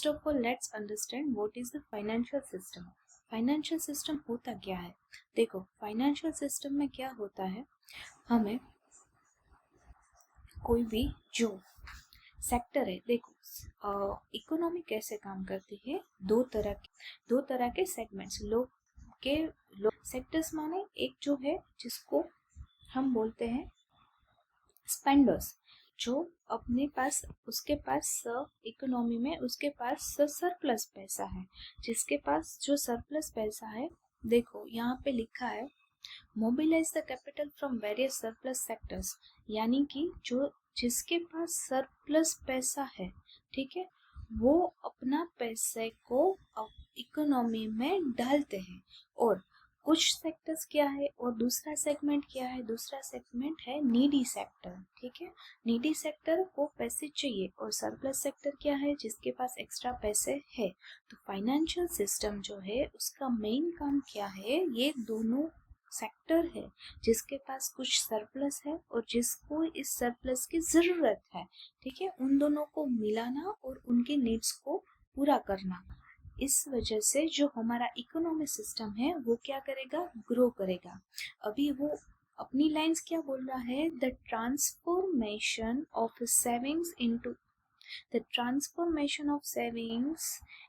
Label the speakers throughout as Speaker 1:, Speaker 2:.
Speaker 1: First of all let's understand what is the financial system. Financial system होता क्या है? देखो, फाइनेंशियल सिस्टम में क्या होता है, हमें कोई भी जो सेक्टर है, देखो इकोनॉमी कैसे काम करती है, दो तरह के सेगमेंट्स सेक्टर्स माने एक जो है जिसको हम बोलते हैं स्पेंडर्स, जो अपने पास उसके पास इकोनॉमी में उसके पास सरप्लस पैसा है, जिसके पास जो सरप्लस पैसा है, देखो यहाँ पे लिखा है mobilise the capital from various surplus sectors, यानी कि जो जिसके पास सरप्लस पैसा है, ठीक है, वो अपना पैसे को इकोनॉमी में डालते हैं। और कुछ सेक्टर्स क्या है और दूसरा सेगमेंट क्या है, दूसरा सेगमेंट है नीडी सेक्टर, ठीक है। नीडी सेक्टर को पैसे चाहिए और सरप्लस सेक्टर क्या है, जिसके पास एक्स्ट्रा पैसे है। तो फाइनेंशियल सिस्टम जो है उसका मेन काम क्या है, ये दोनों सेक्टर है जिसके पास कुछ सरप्लस है और जिसको इस सरप्लस की जरूरत है, ठीक है, उन दोनों को मिलाना और उनके नीड्स को पूरा करना। इस वजह से जो हमारा इकोनॉमिक सिस्टम है वो क्या करेगा, ग्रो करेगा। अभी वो अपनी लाइंस क्या बोल रहा है, the transformation of savings into the transformation of savings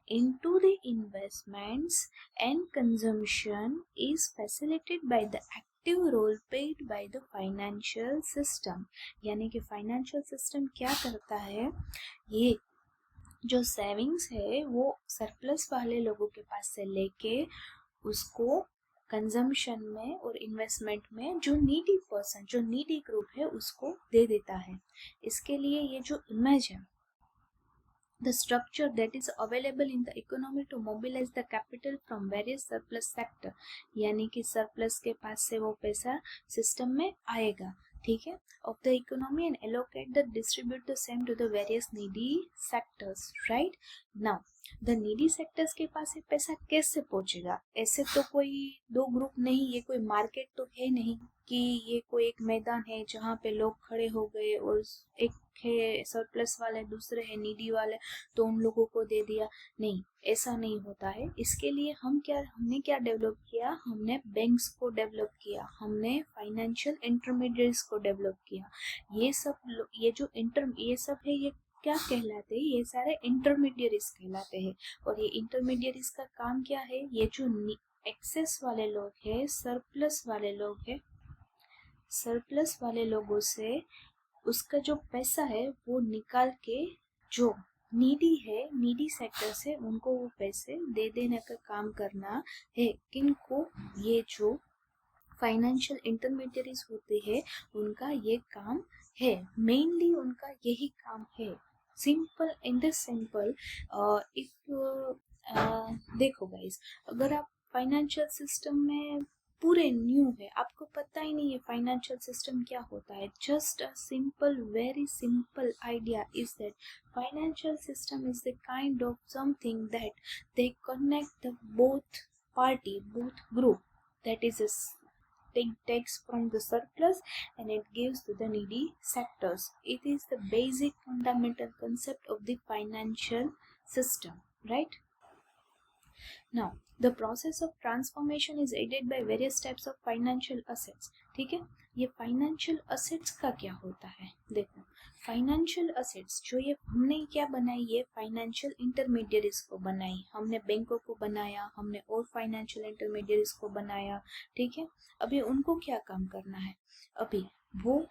Speaker 1: into the investments and consumption is facilitated by the active role played by the financial system। यानी कि फाइनेंशियल सिस्टम क्या करता है, ये जो सेविंग्स है वो सरप्लस वाले लोगों के पास से लेके उसको कंजम्पशन में और इन्वेस्टमेंट में जो नीडी पर्सन, जो नीडी ग्रुप है, उसको दे देता है। इसके लिए ये जो इमेज है, the structure that is available in the economy to mobilize the capital from various surplus sector, यानी कि सरप्लस के पास से वो पैसा सिस्टम में आएगा, ठीक है, of the economy and allocate the distribute the same to the various needy sectors, right? Now the needy sectors के पास ये पैसा कैसे पहुंचेगा? ऐसे तो कोई दो ग्रुप नहीं, ये कोई मार्केट तो है नहीं कि ये कोई एक मैदान है जहाँ पे लोग खड़े हो गए और एक है सरप्लस वाले, दूसरे है नीडी वाले, तो उन लोगों को दे दिया। नहीं, ऐसा नहीं होता है। इसके लिए हमने क्या डेवलप किया, हमने बैंक्स को डेवलप किया, हमने फाइनेंशियल इंटरमीडिएट्स को डेवलप किया। ये सब है, ये क्या कहलाते हैं, ये सारे इंटरमीडिएट्स कहलाते हैं। और ये इंटरमीडिएट्स का काम क्या है, ये जो एक्सेस वाले लोग हैं, सरप्लस वाले लोगों से उसका जो पैसा है वो निकाल के जो नीडी है, नीडी सेक्टर से उनको वो पैसे दे देने का काम करना है। किनको? ये जो फाइनेंशियल इंटरमीडिएट्स होते हैं उनका ये काम है, मेनली उनका यही काम है। सिंपल इफ देखो गाइस, अगर आप फाइनेंशियल सिस्टम में पूरे न्यू है, आपको पता ही नहीं है फाइनेंशियल सिस्टम क्या होता है, just a simple, very simple idea is that financial system is the kind of something that they connect the both group, that is takes from the surplus and it gives to the needy sectors. It is the basic fundamental concept of the financial system, right? Now the process of transformation is aided by various types of financial assets, ठीक है। ये financial assets का क्या होता है, देखो financial assets जो ये हमने क्या बनाई, ये फाइनेंशियल इंटरमीडिएट्स को बनाई, हमने बैंकों को बनाया, हमने और फाइनेंशियल इंटरमीडिएट्स को बनाया, ठीक है। अभी उनको क्या काम करना है, अभी वो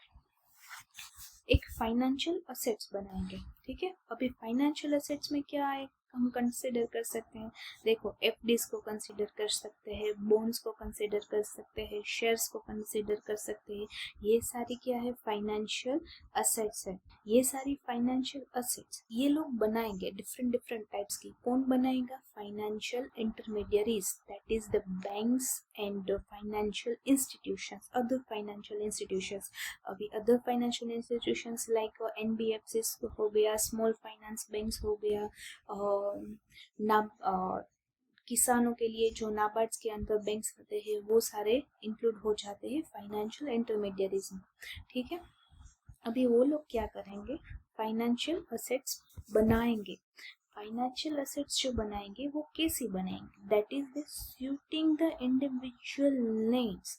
Speaker 1: एक फाइनेंशियल असेट्स बनाएंगे, ठीक है। अभी फाइनेंशियल असेट्स में क्या है, हम कंसिडर कर सकते हैं, देखो एफडीज को कंसिडर कर सकते हैं, बॉन्ड्स को कंसिडर कर सकते हैं, शेयर्स को कंसिडर कर सकते हैं। ये सारी क्या है, फाइनेंशियल असेट्स है। ये सारी फाइनेंशियल असेट्स ये लोग बनाएंगे डिफरेंट टाइप्स की। कौन बनाएगा, financial intermediaries, that is the banks and financial institutions, other financial institutions. अभी other financial institutions like NBFCs हो गया, स्मॉल फाइनेंस बैंक्स हो गया, किसानों के लिए जो नाबार्ड्स के अंदर बैंक्स होते हैं वो सारे इंक्लूड हो जाते हैं फाइनेंशियल इंटरमीडियरीज में, ठीक है। अभी वो लोग क्या करेंगे, फाइनेंशियल असेट्स बनाएंगे। फाइनेंशियल असेट्स जो बनाएंगे वो कैसी बनाएंगे, that is the suiting the individual needs,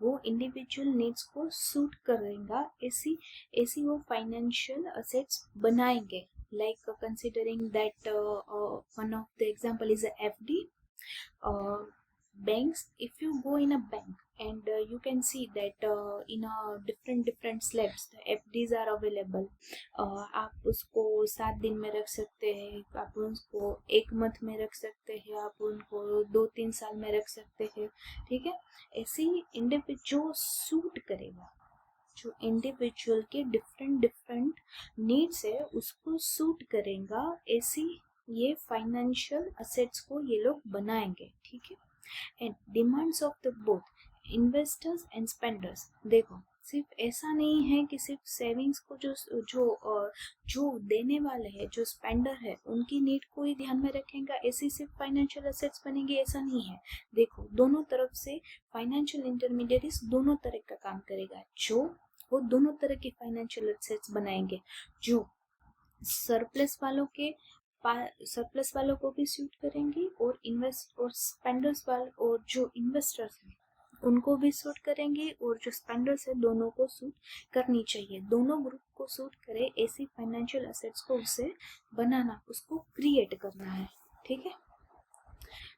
Speaker 1: वो इंडिविजुअल नीड्स को सूट करेगा ऐसी ऐसी वो फाइनेंशियल असेट्स बनाएंगे. Like considering that one of the example is FD. Banks, if you go in a bank and you can see that in a different slabs the FDs are available. आप उसको 7 दिन में रख सकते हैं, आप उसको 1 मंथ में रख सकते हैं, आप उनको 2-3 साल में रख सकते हैं. ठीक है, ऐसी इंडिविजुअल सूट करेगा, जो इंडिविजुअल के डिफरेंट नीड्स है उसको सूट करेगा, ऐसी ये फाइनेंशियल असेट्स को ये लोग बनाएंगे. ठीक है, and demands of the both investors and spenders. देखो, सिर्फ ऐसा नहीं है कि सिर्फ सेविंग्स को जो देने वाले हैं, जो स्पेंडर है, उनकी नीड को ही ध्यान में रखेगा ऐसी सिर्फ फाइनेंशियल असेट्स बनेंगे, ऐसा नहीं है. देखो, दोनों तरफ से फाइनेंशियल इंटरमीडिएरीज दोनों तरह का काम करेगा, जो वो दोनों तरह की फाइनेंशियल असेट्स बनाएंगे, जो सरप्लस वालों को भी सूट करेंगी और स्पेंडर्स वाले और जो इन्वेस्टर्स हैं उनको भी सूट करेंगी, और जो स्पेंडर्स है दोनों को सूट करनी चाहिए. दोनों ग्रुप को सूट करे ऐसी फाइनेंशियल असेट्स को उसे बनाना, उसको क्रिएट करना है. ठीक है,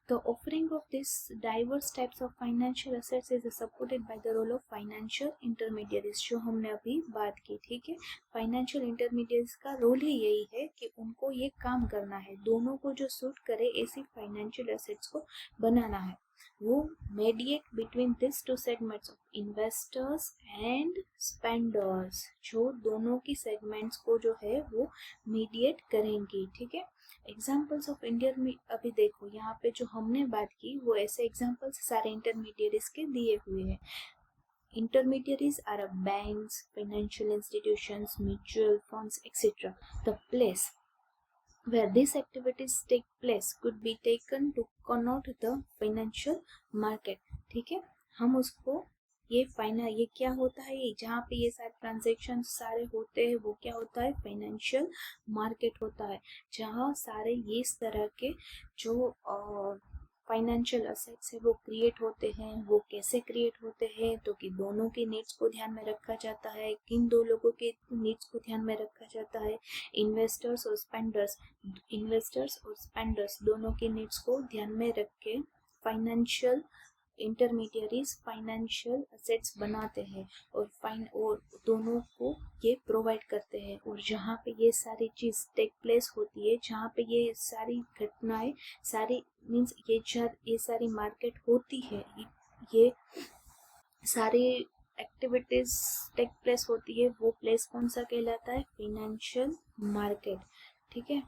Speaker 1: The offering of these diverse types of financial assets is supported by the role of financial intermediaries, जो हमने अभी बात की. ठीक है, फाइनेंशियल इंटरमीडिएट्स का रोल ही यही है कि उनको ये काम करना है, दोनों को जो सूट करे ऐसी फाइनेंशियल एसेट्स को बनाना है. वो mediate between this two segments of investors and spenders, जो दोनों की सेगमेंट्स को जो है वो मीडिएट करेंगी. ठीक है, एग्जाम्पल्स ऑफ अभी देखो यहाँ पे जो हमने बात की वो ऐसे एग्जाम्पल्स सारे इंटरमीडिएरीज के दिए हुए हैं. Intermediaries are banks, financial institutions, mutual funds, etc. The place where these activities take place could be taken to connote the financial market. ठीक है, हम उसको ये क्या होता है, ये जहाँ पे ये सारे ट्रांजेक्शन सारे होते हैं वो क्या होता है, फाइनेंशियल मार्केट होता है, जहाँ सारे ये इस तरह के जो फाइनेंशियल असेट्स है वो क्रिएट होते हैं. वो कैसे क्रिएट होते हैं, तो कि दोनों के नीड्स को ध्यान में रखा जाता है. किन दो लोगों के नीड्स को ध्यान में रखा जाता है, इन्वेस्टर्स और स्पेंडर्स दोनों के नीड्स को ध्यान में रख के फाइनेंशियल इंटरमीडियरीज फाइनेंशियल असेट्स बनाते हैं और दोनों को ये प्रोवाइड करते हैं. और जहाँ पे ये सारी चीज टेक प्लेस होती है, जहाँ पे ये सारी घटनाएं सारी मीन्स ये सारी मार्केट होती है, ये सारी एक्टिविटीज टेक प्लेस होती है, वो प्लेस कौन सा कहलाता है, फाइनेंशियल मार्केट. ठीक है,